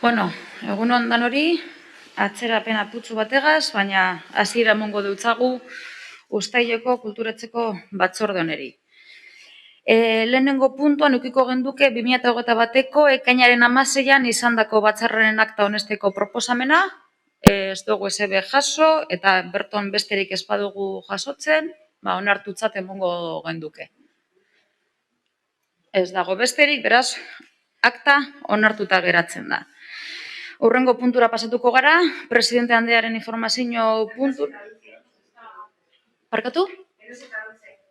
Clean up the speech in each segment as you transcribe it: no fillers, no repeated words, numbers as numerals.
Bueno, egun ondan hori, atzerapen aputzu bategaz, baina hasiera emongo deutzagu Uztaileko kulturatzeko batzorde honeri. Lehenengo puntuan ukiko genduke 2021ko ekainaren 16an izandako batzarraren akta honesteko proposamena, ez dugu SB jaso eta berton besterik ez badugu jasotzen, onartutzat emongo genduke. Ez dago besterik, beraz, akta onartuta geratzen da. Hurrengo puntura pasatuko gara, presidente handearen informazio puntu... Parkatu?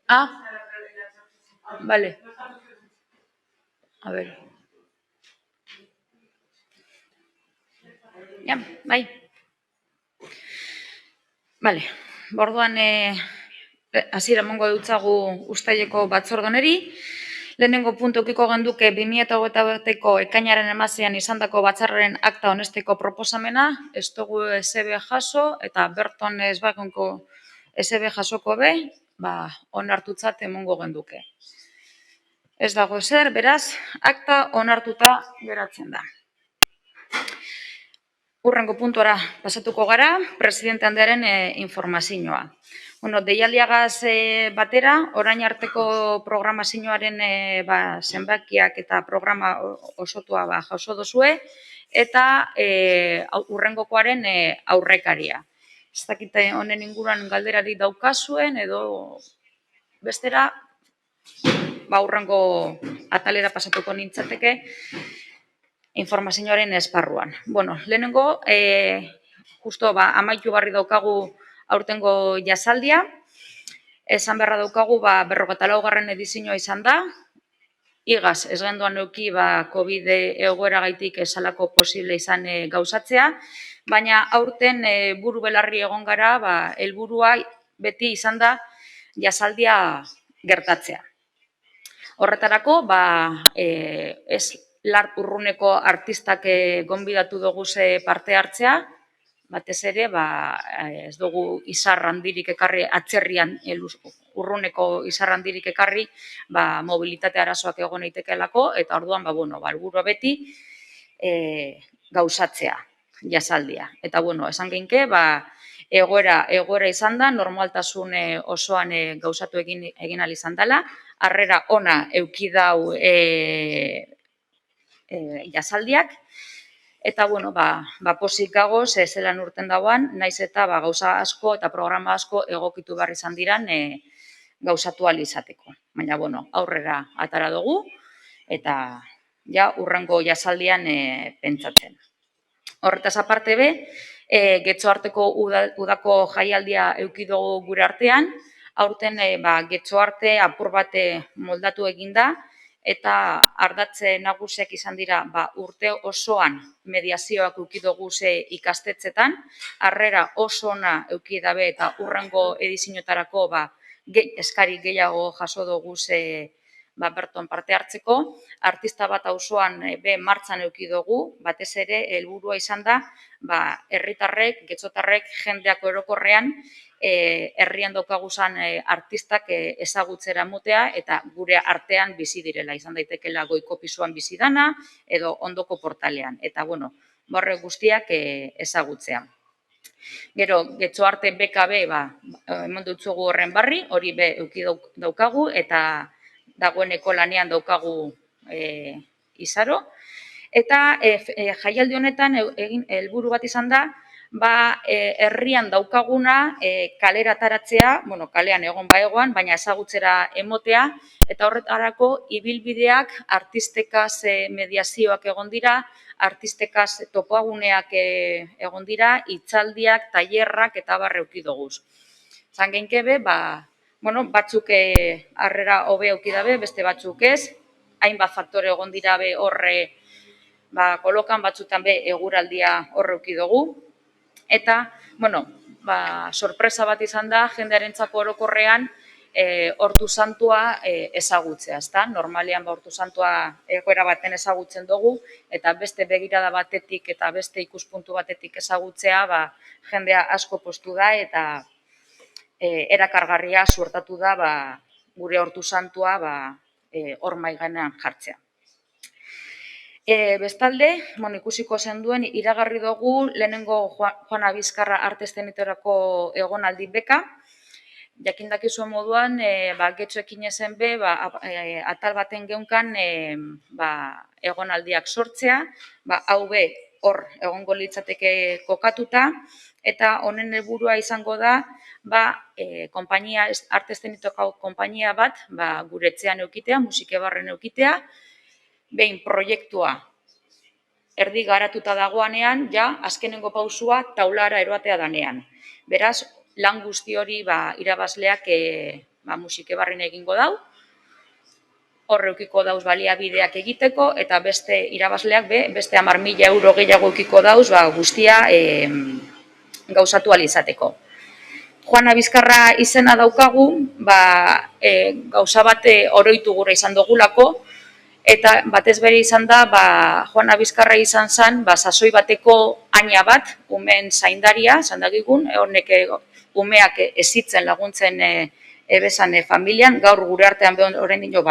Ah, vale. A ver. Ja, bai. Vale. Borduan, hasiera emongo dutzagu Uztaileko batzordoneri. Lehenengo puntu ukiko genduke 2021ko ekainaren 16an izandako batzarraren akta honesteko proposamena, ez dugu SB jaso eta berton ez bagonko SB jasoko be, onartutzat emongo genduke. Ez dago ezer, beraz, akta onartuta geratzen da. Hurrengo puntuara pasatuko gara, presidente handearen informazioa. Deialdiagaz batera, orain arteko programazioaren zenbakiak eta programa osotua jaso dozue, eta hurrengokoaren aurrekaria. Ez dakite honen inguruan galderari daukazuen, edo bestera, hurrengo atalera pasatuko nintzateke, informazioaren esparruan. Lehenengo, justo amaitu barri daukagu aurtengo jasaldia, esan beharra daukagu 54. edizioa izan da, igaz ez genduan euki COVID egoeragaitik esalako posible izan gauzatzea, baina aurten buru belarri egon gara, helburua beti izan da jasaldia gertatzea. Horretarako, ez lar urruneko artistak gonbidatu dugu parte hartzea, batez ere, ez dugu izar handirik ekarri, atzerrian urruneko izar handirik ekarri, mobilitate arazoak egon eitekelako, eta orduan, helburua beti gauzatzea, jasaldia. Eta, esan geinke, egoera izan da, normaltasun osoan gauzatu egin ahal izan dela, harrera ona euki dau jasaldiak, eta, pozik gagoz, zelan urten dauan, naiz eta gauza asko eta programa asko egokitu behar izan diran gauzatu ahal izateko. Baina, aurrera atara dugu, eta hurrengo jasaldian pentsatzen. Horretaz aparte be, Getxo arteko udako jaialdia euki dugu gure artean, aurten Getxo arte apur bate moldatu eginda, eta ardatze nagusiak izan dira urte osoan mediazioak euki dugu ikastetzetan, harrera oso ona euki dabe eta hurrengo edizioetarako eskari gehiago jaso dugu berton parte hartzeko, artista bat auzoan martxan euki dugu, batez ere helburua izan da, herritarrek, getxotarrek, jendeak orokorrean, herrian daukaguzan artistak ezagutzera motea eta gure artean bizi direla. Izan daitekela goiko pisuan bizi dana edo ondoko portalean. Eta, borre guztiak ezagutzea. Gero, Getxo arte BKB, emon dutzugu horren barri, hori be euki daukagu, eta dagoeneko lanean daukagu izaro. Eta jaialdi honetan helburu bat izan da, herrian daukaguna kalera ataratzea, kalean egon egoan, baina ezagutzera emotea, eta horretarako ibilbideak, artistekaz mediazioak egon dira, artistekaz topoaguneak egon dira, hitzaldiak, tailerrak eta barreuki doguz. Zan geinkebe, batzuk harrera hobe euki dabe, beste batzuk ez, hainbat faktore egon dira be horre kolokan batzutan be eguraldia horreuki dugu. Eta, sorpresa bat izan da, jendearentzako orokorrean Hortu Santua ezagutzea, ezta? Normalean Hortu Santua egoera baten ezagutzen dugu, eta beste begirada batetik eta beste ikuspuntu batetik ezagutzea, jendea asko postu da eta erakargarria suertatu da gure Hortu Santua hor mahai gainean jartzea. Bestalde, ikusiko zenduen, iragarri dugu lehenengo Juana Bizkarra arte eszenitorako egonaldi beka. Jakin dakizuen moduan, getxoekin ezen be, atal baten geunkan egonaldiak sortzea, hau be, hor egongo litzateke kokatuta, eta honen helburua izango da, arte eszenitorako konpainia bat, gure etxean eukitea, Musikebarren eukitea, behin proiektua erdi garatuta dagoanean, azkenengo pausua taulara eroatea danean. Beraz, lan guzti hori irabazleak Musikebarren egingo dau, hor eukiko dauz baliabideak egiteko, eta beste irabazleak beste 10.000 euro gehiago eukiko dauz guztia gauzatu alizateko. Juana Bizkarra izena daukagu, gauza bate oroitu gura izan dugulako, eta batez bere izan da, Juana Bizkarra izan zen, sasoi bateko aina bat, umeen zaindaria, zandagigun, honek umeak ezitzen laguntzen ebezan familian, gaur gure artean horrein dino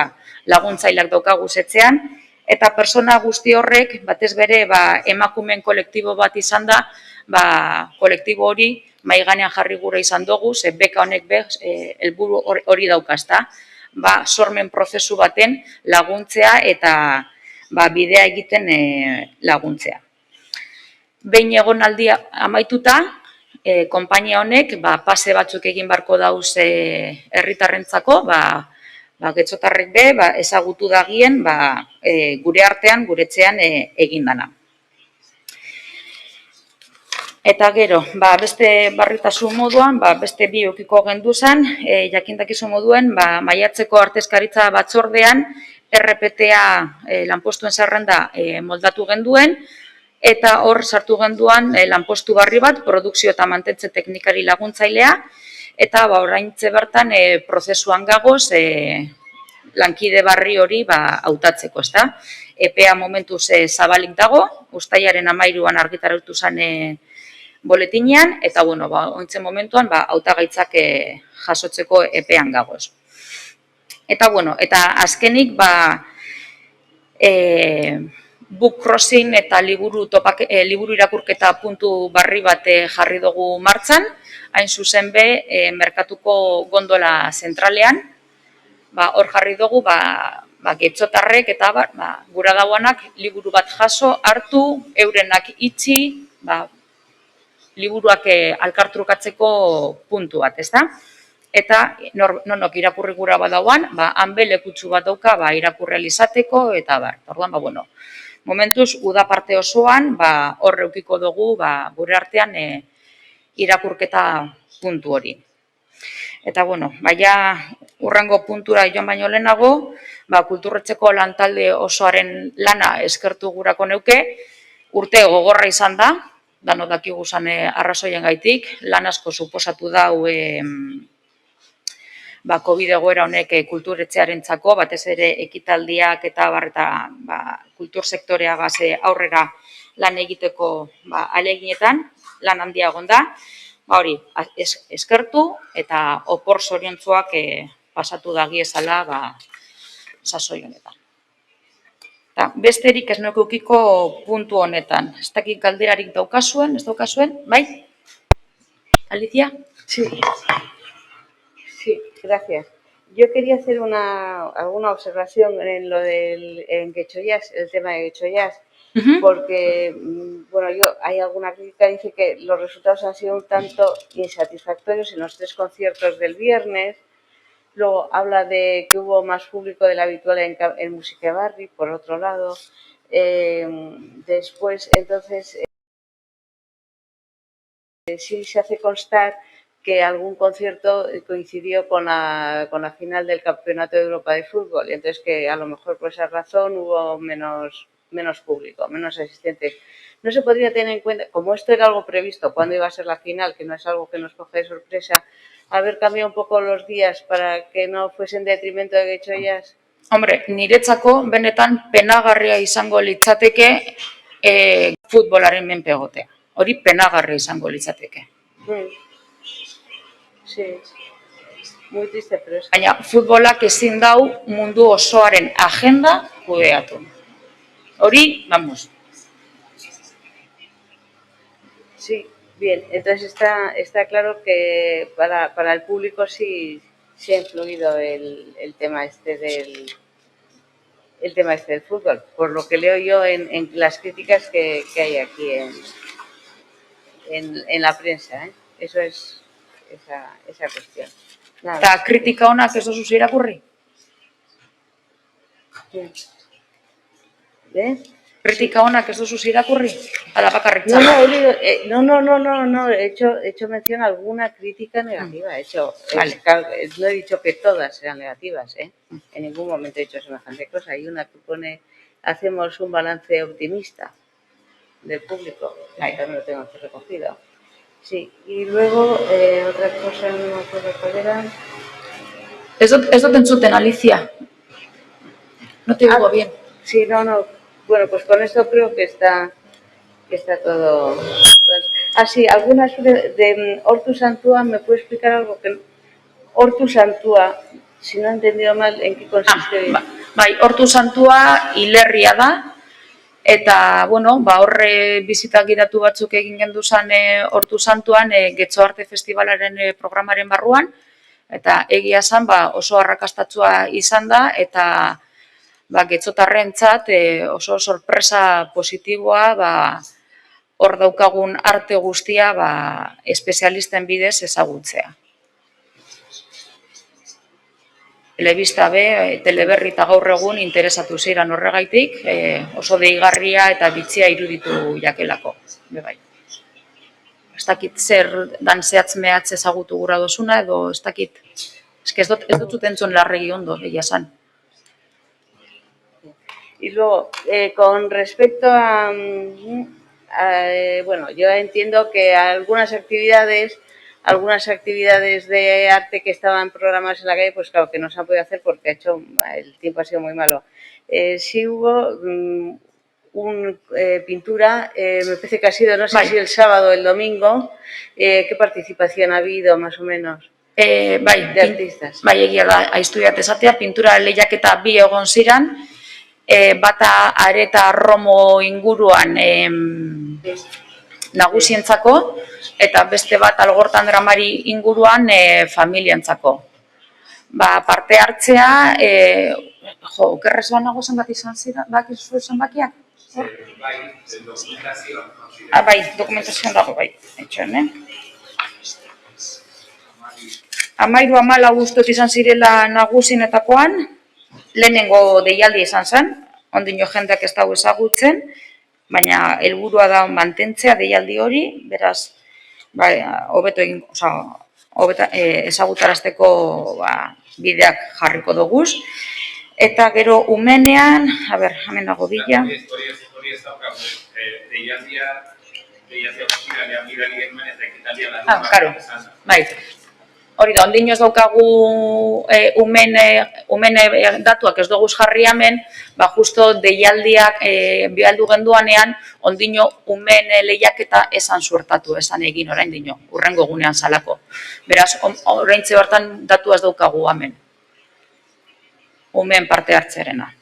laguntzailak daukagu zetzean, eta persona guzti horrek, batez bere emakumeen kolektibo bat izan da, kolektibo hori maiganean jarri gura izan dugu, ze beka honek helburu hori daukazta, sormen prozesu baten laguntzea eta bidea egiten laguntzea. Behin egonaldia amaituta, konpainia honek pase batzuk egin barko dauz herritarrentzako, getxotarrek ezagutu dagien gure artean, gure etxean egin dana. Eta gero, beste barritasun moduan, beste bi eukiko genduzan, jakindakizu moduen, maiatzeko artezkaritza batzordean, RPTA lanpostuen zerrenda moldatu genduen, eta hor sartu genduan lanpostu barri bat, produkzio eta mantentze teknikari laguntzailea, eta oraintxe bertan prozesuan gagoz lankide barri hori hautatzeko, ezta? EPEA momentuz zabalik dago, uztailaren 13an argitaratu zen boletinean, eta, ointzen momentuan, hautagaitzak jasotzeko epean gagoz. Eta, eta azkenik, book crossing eta liburu irakurketa puntu barri bat jarri dugu martxan, hain zuzen be, merkatuko gondola zentralean, hor jarri dugu, getxotarrek eta gura dauanak liburu bat jaso, hartu, eurenak itxi, liburuak alkartrukatzeko puntu bat, ezta? Eta nonok irakurri gura badauan, hanbe lekutsu bat dauka irakurri alizateko, eta orduan, momentuz, uda parte osoan, hor eukiko dugu gure artean irakurketa puntu hori. Eta, urrengo puntura joan baino lehenago, kulturretxeko lantalde osoaren lana eskertu gurako neuke, urte gogorra izan da, dano dakigu zan arrazoien gaitik, lan asko suposatu dau COVID egoera honek kulturetxearentzako, batez ere ekitaldiak eta kultur sektorea aurrera lan egiteko ahaleginetan, lan handia egon da, hori, eskertu eta opor zoriontsuak pasatu dagiezala sasoi honetan. Besterik ez neukiko puntu honetan. Ez dakik galderarik daukazuen, ez daukazuen, bai? Alicia? Sí, gracias. Yo quería hacer alguna observación en Getxo-Jazz, el tema de Getxo-Jazz, porque, hay alguna crítica que dice que los resultados han sido un tanto insatisfactorios en los 3 conciertos del viernes. Luego habla de que hubo más público del habitual en Musikebarri, por otro lado. Después, entonces, sí se hace constar que algún concierto coincidió con la final del Campeonato de Europa de Fútbol, y entonces que a lo mejor por esa razón hubo menos público, menos asistentes. No se podría tener en cuenta, como esto era algo previsto, cuándo iba a ser la final, que no es algo que nos coge de sorpresa, haber cambiado un poco los días para que no fuese en detrimento de Getxo-Jazz? Hombre, niretzako benetan penagarria izango litzateke futbolaren menpe egotea. Hori penagarria izango litzateke. Sí, muy triste, pero es... Baina futbolak ezin dau mundu osoaren agenda kudeatu. Hori, vamos. Sí, bien, entonces está claro que para el público sí ha influido el tema este del fútbol, por lo que leo yo en las críticas que hay aquí en la prensa, ¿eh? Eso es esa cuestión. Nada Eta más. kritika onak ez dozu irakurri? ¿Eh? Kritika onak ez dozu irakurri? Ala bakarrik No, txarrak? he leído, no, he hecho mención a alguna crítica negativa. Vale. No he dicho que todas sean negativas, ¿eh? En ningún momento he dicho semejante cosa. Hay una que pone, hacemos un balance optimista del público. Vale. También lo tengo aquí recogido. Sí, y luego otra cosa, no me acuerdo cuál era. Ez dut entzuten, Alicia. No te digo bien. Sí, no. Bueno, pues con esto creo que está todo. Sí, algunas de Hortus Antua, ¿me puede explicar algo? Que Hortus Antua, si no he entendido mal, ¿en qué consiste? Bai, Hortus Antua hilerria da, eta, bueno, horre bizitak gidatu batzuk egin genduzan Hortus Antuan Getxo Arte Festivalaren programaren barruan, eta egia esan oso arrakastatsua izan da, eta getxotarrentzat oso sorpresa positiboa hor daukagun arte guztia espezialisten bidez ezagutzea. Telebista teleberri eta gaur egun interesatu ziren horregaitik, oso deigarria eta bitxia iruditu jakelako. Bai. Ez dakit zer dan zehatz mehatz ezagutu gura dozuna, edo ez dakit. Ez dut entzun larregi ondo, egia esan. Y luego, con respecto bueno, yo entiendo que algunas actividades de arte que estaban programadas en la calle, pues claro, que no se han podido hacer porque el tiempo ha sido muy malo. Sí hubo pintura, me parece que ha sido, no sé si el sábado o el domingo, ¿qué participación ha habido más o menos? De artistas. Bai, egia da, aiztu esatea, pintura lehiaketa bi egon ziren, bata Areta Romo inguruan nagusientzako, eta beste bat Algortan Dramari inguruan familiantzako. Parte hartzea, okerrez nago zenbat izan ziren, bakizu zenbakiak? Bai, dokumentazioan. Bai, dokumentazioan dago, bai. Etxoen, 13-14 guztot izan zirela nagusienetakoan, lehenengo deialdi izan zen, ondino jendeak ez dago ezagutzen, baina helburua da mantentzea deialdi hori, beraz, hobeto ezagutarazteko bideak jarriko doguz. Eta gero umenean, hemen nago bila. Hori ez daukagu, deialdia posibalean bidali genuen eta ekitaldia larun Karo, bai. Hori da, ondino ez daukagu umene datuak ez doguz jarri hemen, justo deialdiak bialdu genduanean, ondino umene lehiaketa esan suertatu, esan egin orain dino, urrengo egunean salako. Beraz, oraintze hortan datu ez daukagu hemen. Umeen parte hartzerena.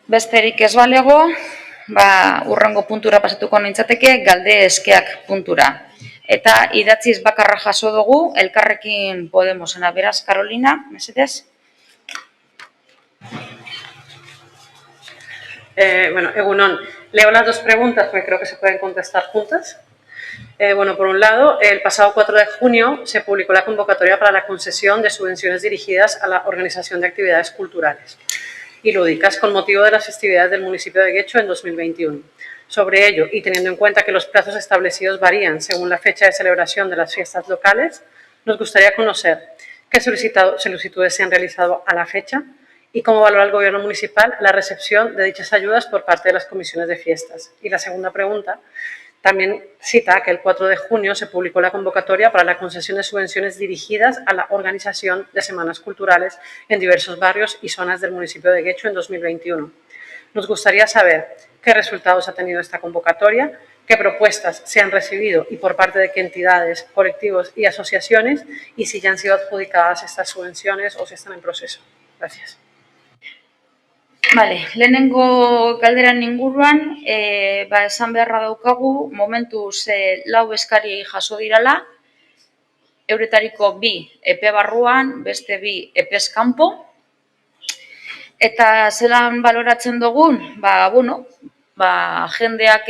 Besterik ez balego, urrengo puntura pasatuko nintzateke, galde eskeak puntura. Eta idatziz bakarra jaso dugu, Elkarrekin Podemosena. Beraz, Carolina, mesedez? Bueno, egunon, leo las dos preguntas porque creo que se pueden contestar juntas. Bueno, por un lado, el pasado 4 de junio se publicó la convocatoria para la concesión de subvenciones dirigidas a la organización de actividades culturales y lúdicas con motivo de las festividades del municipio de Getxo en 2021. Sobre ello, y teniendo en cuenta que los plazos establecidos varían según la fecha de celebración de las fiestas locales, nos gustaría conocer qué solicitudes se han realizado a la fecha y cómo valora el Gobierno municipal la recepción de dichas ayudas por parte de las comisiones de fiestas. Y la segunda pregunta También cita que el 4 de junio se publicó la convocatoria para la concesión de subvenciones dirigidas a la organización de semanas culturales en diversos barrios y zonas del municipio de Guecho en 2021. Nos gustaría saber qué resultados ha tenido esta convocatoria, qué propuestas se han recibido y por parte de qué entidades, colectivos y asociaciones, y si ya han sido adjudicadas estas subvenciones o si están en proceso. Gracias. Vale, lehenengo galderan inguruan, esan beharra daukagu, momentuz lau eskari jaso dirala, euretariko 2 epe barruan, beste 2 epez kanpo, eta zelan baloratzen dugun, jendeak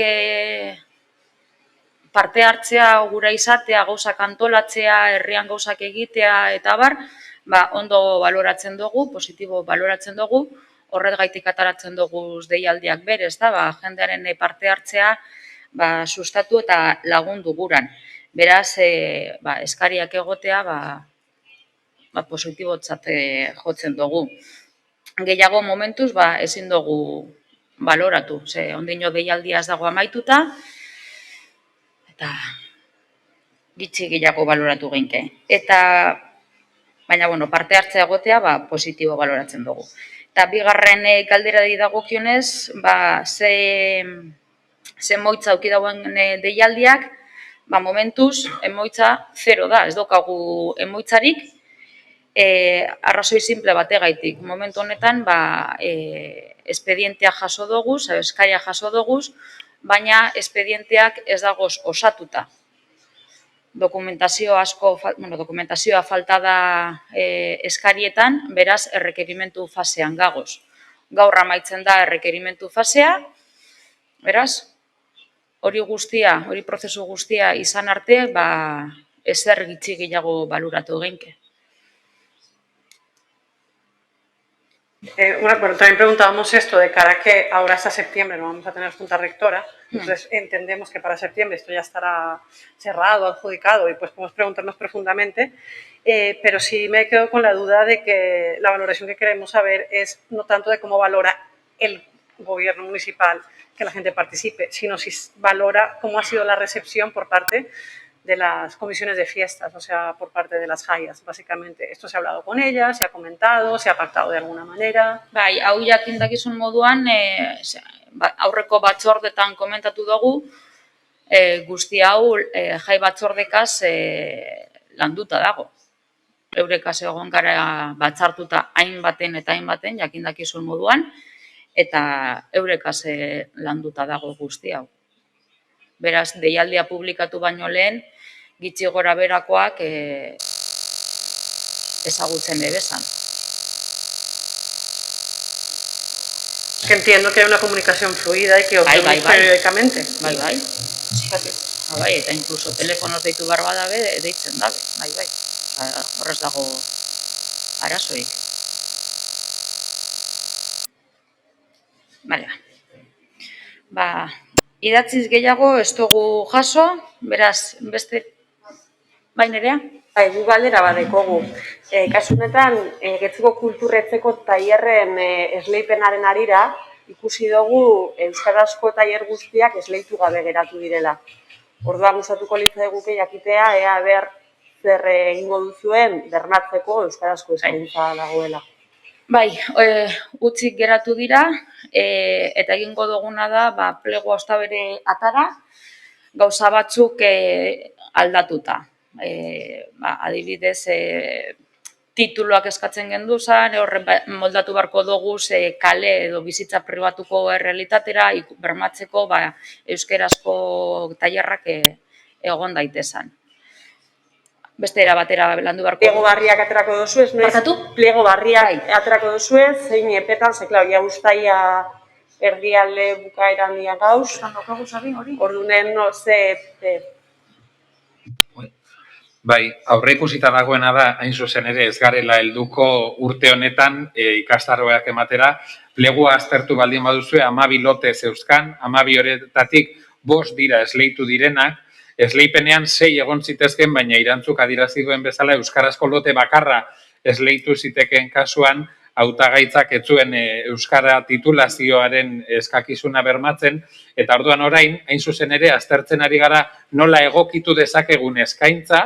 parte hartzea, gura izatea, gauzak antolatzea, herrian gauzak egitea, eta ondo baloratzen dugu, positibo baloratzen dugu, horregaitik ataratzen dugu deialdiak berez, jendearen parte hartzea sustatu eta lagundu guran. Beraz, eskariak egotea positibotzat jotzen dugu. Gehiago momentuz ezin dugu baloratu, ze ondino deialdia ez dago amaituta, eta gitxi gehiago baloratu geinke. Baina, parte hartzea egotea positibo baloratzen dugu. Eta bigarren galderari dagokionez, ze moitza auki dauen deialdiak, momentuz, emoitza 0 da, ez daukagu emoitzarik, arrazoi simple bategaitik. Momentu honetan, espedientea jaso doguz, eskaria jaso doguz, baina espedienteak ez dagoz osatuta. Dokumentazioa falta da eskarietan, beraz, errekerimentu fasean gagoz. Gaur amaitzen da errekerimentu fasea, beraz, hori prozesu guztia izan arte, ezer gitxi gehiago baloratu geinke. También preguntábamos esto de cara a que ahora hasta septiembre no vamos a tener junta rectora, entonces entendemos que para septiembre esto ya estará cerrado, adjudicado y pues podemos preguntarnos profundamente, pero sí me quedo con la duda de que la valoración que queremos saber es no tanto de cómo valora el gobierno municipal que la gente participe, sino si valora cómo ha sido la recepción por parte de las comisiones de fiestas, o sea, por parte de las jaias, básicamente. Esto se ha hablado con ellas, se ha comentado, se ha pactado de alguna manera. Hau jakin dakizun moduan, aurreko batzordetan komentatu dugu, guzti hau jai batzordekaz landuta dago. Eurekaz egon gara batzartuta hainbaten, jakin dakizun moduan, eta eurekaz landuta dago guzti hau. Beraz, deialdia publikatu baino lehen, gitxi gora berakoak ezagutzen ebezan. Que entiendo que hay una comunicación fluida y que os reunís periódicamente. Eta incluso telefonoz deitu behar badabe, deitzen dabe. Horrez dago arazoik. Idatziz gehiago ez dugu jaso, beraz, beste, Nerea? Gu galdera badekogu. Kasu honetan, Getxoko kulturretzeko tailerren esleipenaren arira, ikusi dugu euskarazko tailer guztiak esleitu gabe geratu direla. Orduan gustatuko litzaiguke jakitea ea zer egingo duzuen bermatzeko euskarazko eskaintza dagoela. Utzik geratu dira, eta egingo duguna da, plegua ostabere atara, gauza batzuk aldatuta. Adibidez, tituluak eskatzen genduzan, horren moldatu beharko dugu kale edo bizitza pribatuko errealitatera, bermatzeko euskerazko tailerrak egon daitezan. Beste era batera landu beharko. Pliego barriak aterako duzuez, pliego barriak aterako duzuez, zein epetan, ja uztaia erdialde bukaeran dia gauz. Ordunen, aurreikusita dagoena da, hain zuzen ere ez garela helduko urte honetan ikastaroak ematera, plegua aztertu baldin baduzue 12 lote zeuzkan, 12 horretatik 5 dira esleitu direnak, esleipenean 6 egon zitezken, baina irantzuk adierazi duen bezala euskarazko lote bakarra esleitu zitekeen kasuan, hautagaitzak ez zuen euskara titulazioaren eskakizuna bermatzen, eta orduan orain, hain zuzen ere, aztertzen ari gara nola egokitu dezakegun eskaintza,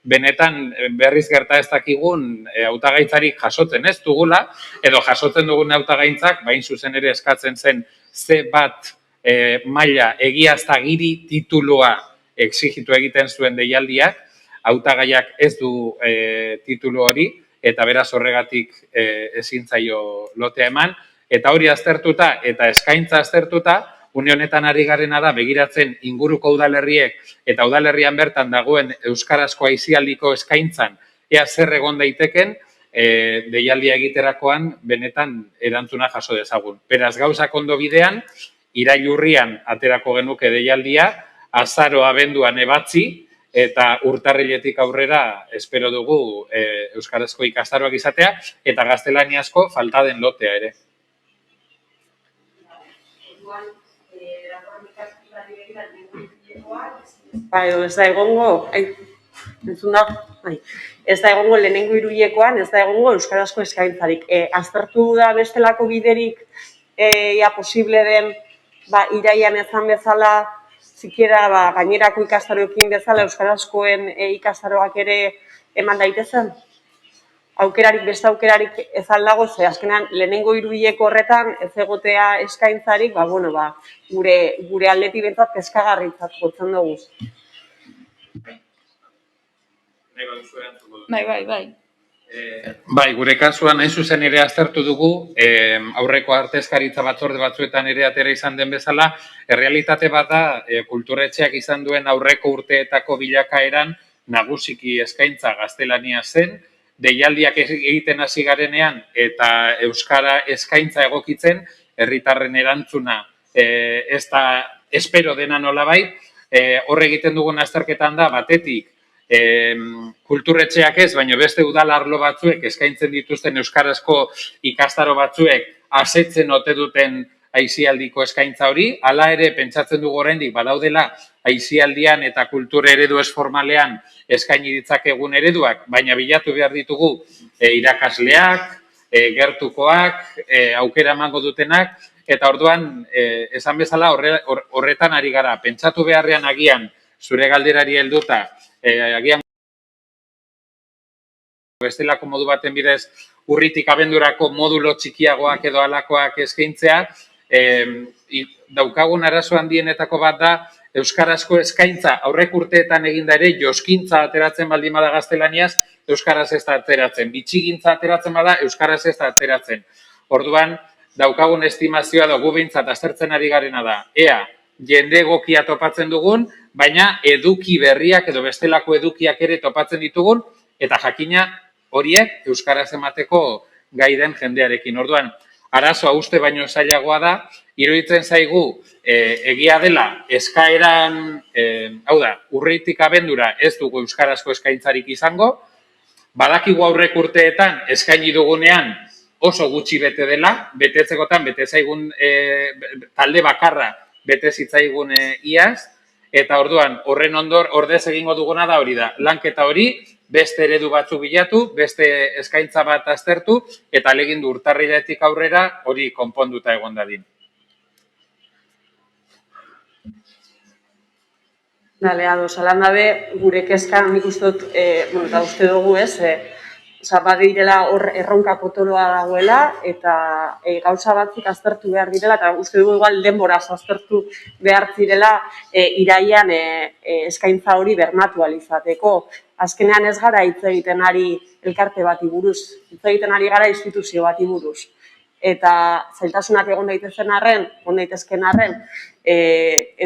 benetan berriz gerta ez dakigun hautagaitzarik jasotzen ez dugula, edo jasotzen dugun hautagaitzak, hain zuzen ere eskatzen zen C1 maila egiaztagiri titulua exigitu egiten zuen deialdiak, hautagaiak ez du titulu hori, eta beraz horregatik ezin zaio lotea eman, eta hori aztertuta eta eskaintza aztertuta, une honetan ari garena da begiratzen inguruko udalerriek eta udalerrian bertan dagoen euskarazko aisialdiko eskaintzan ea zer egon daiteken deialdia egiterakoan benetan erantzuna jaso dezagun. Beraz gauzak ondo bidean, irailurrian aterako genuke deialdia, azaro abenduan ebatzi, eta urtarriletik aurrera espero dugu euskarazko ikastaroak izatea, eta gaztelaniazko falta den lotea ere. Ez da egongo, ez da egongo lehenengo hiruhilekoan, ez da egongo euskarazko eskaintzarik. Aztertu da bestelako biderik, ia posible den, iraian ezan bezala, zikiera gainerako ikastaroekin bezala euskarazkoen ikastaroak ere eman daitezen? Aukerarik, beste aukerarik ez aldago, ze azkenean lehenengo hiruhileko horretan ez egotea eskaintzarik, gure aldetik bentzat kezkagarritzat jotzen dugu. Bai, gure kasuan hain zuzen ere aztertu dugu, aurreko artezkaritza batzorde batzuetan ere atera izan den bezala, errealitate bat da, kulturetxeak izan duen aurreko urteetako bilakaeran nagusiki eskaintza gaztelania zen, deialdiak egiten hasi garenean eta euskara eskaintza egokitzen, herritarren erantzuna ez da espero dena nolabait, horre egiten dugun azterketan da, batetik, kulturetxeak ez, baina beste udal arlo batzuek eskaintzen dituzten euskarazko ikastaro batzuek asetzen ote duten aisialdiko eskaintza hori, hala ere pentsatzen dugu oraindik badaudela aisialdian eta kultura eredu ez formalean eskaini ditzakegun ereduak, baina bilatu behar ditugu irakasleak, gertukoak, aukera emango dutenak, eta orduan, esan bezala horretan ari gara, pentsatu beharrean agian zure galderari helduta, agian bestelako modu baten bidez urritik abendurako modulo txikiagoak edo alakoak eskaintzea, daukagun arazo handienetako bat da euskarazko eskaintza aurrek urteetan eginda ere joskintza ateratzen baldin bada gaztelaniaz, euskaraz ez da ateratzen. Bitxigintza ateratzen bada, euskaraz ez da ateratzen. Orduan, daukagun estimazioa dugu behintzat aztertzen ari garena da. Ea, jende egokia topatzen dugun, baina eduki berriak edo bestelako edukiak ere topatzen ditugun, eta jakina horiek euskaraz emateko gai den jendearekin. Orduan, arazoa uste baino zailagoa da, iruditzen zaigu egia dela eskaeran, hau da, urritik abendura ez dugu euskarazko eskaintzarik izango, badakigu aurrek urteetan eskaini dugunean oso gutxi bete dela, betetzekotan bete zaigun talde bakarra bete zitzaigun iaz, eta orduan horren ordez egingo duguna da hori da, lanketa hori, beste eredu batzu bilatu, beste eskaintza bat aztertu, eta alegindu urtarriletik aurrera hori konponduta egon dadin. Dale, ados, alan dabe, gure kezkan nik uste dut, eta uste dugu ez, badirela hor erronka potoloa dagoela, eta gauza batzuk aztertu behar direla, eta uste dugu igual denboraz aztertu behar zirela iraian eskaintza hori bermatu alizateko. Azkenean ez gara hitz egiten ari elkarte bati buruz, hitz egiten ari gara instituzio bati buruz. Eta zailtasunak egon daitezken arren,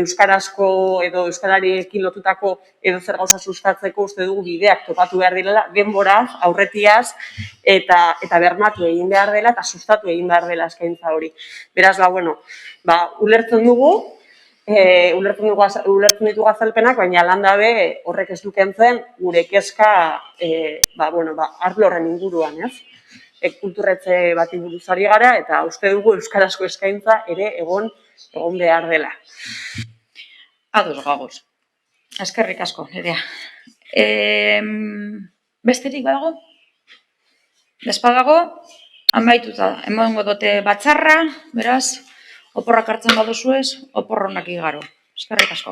euskarazko edo euskarariekin lotutako edo zer gauza sustatzeko uste dugu bideak topatu behar direla, denboraz, aurretiaz, eta bermatu egin behar dela eta sustatu egin behar dela eskaintza hori. Beraz, ulertzen ditugu azalpenak, baina lan dabe horrek ez dukentzen gure kezka arlo horren inguruan, ez? Kulturretxe bati buruz ari gara, eta uste dugu euskarazko eskaintza ere egon behar dela. Ados gagoz. Eskerrik asko, Nerea. Besterik badago? Bezpadago, Amaituta, emango dute batzarra, beraz, oporrak hartzen baduzu ez, oporronak igaro. Eskerrik asko.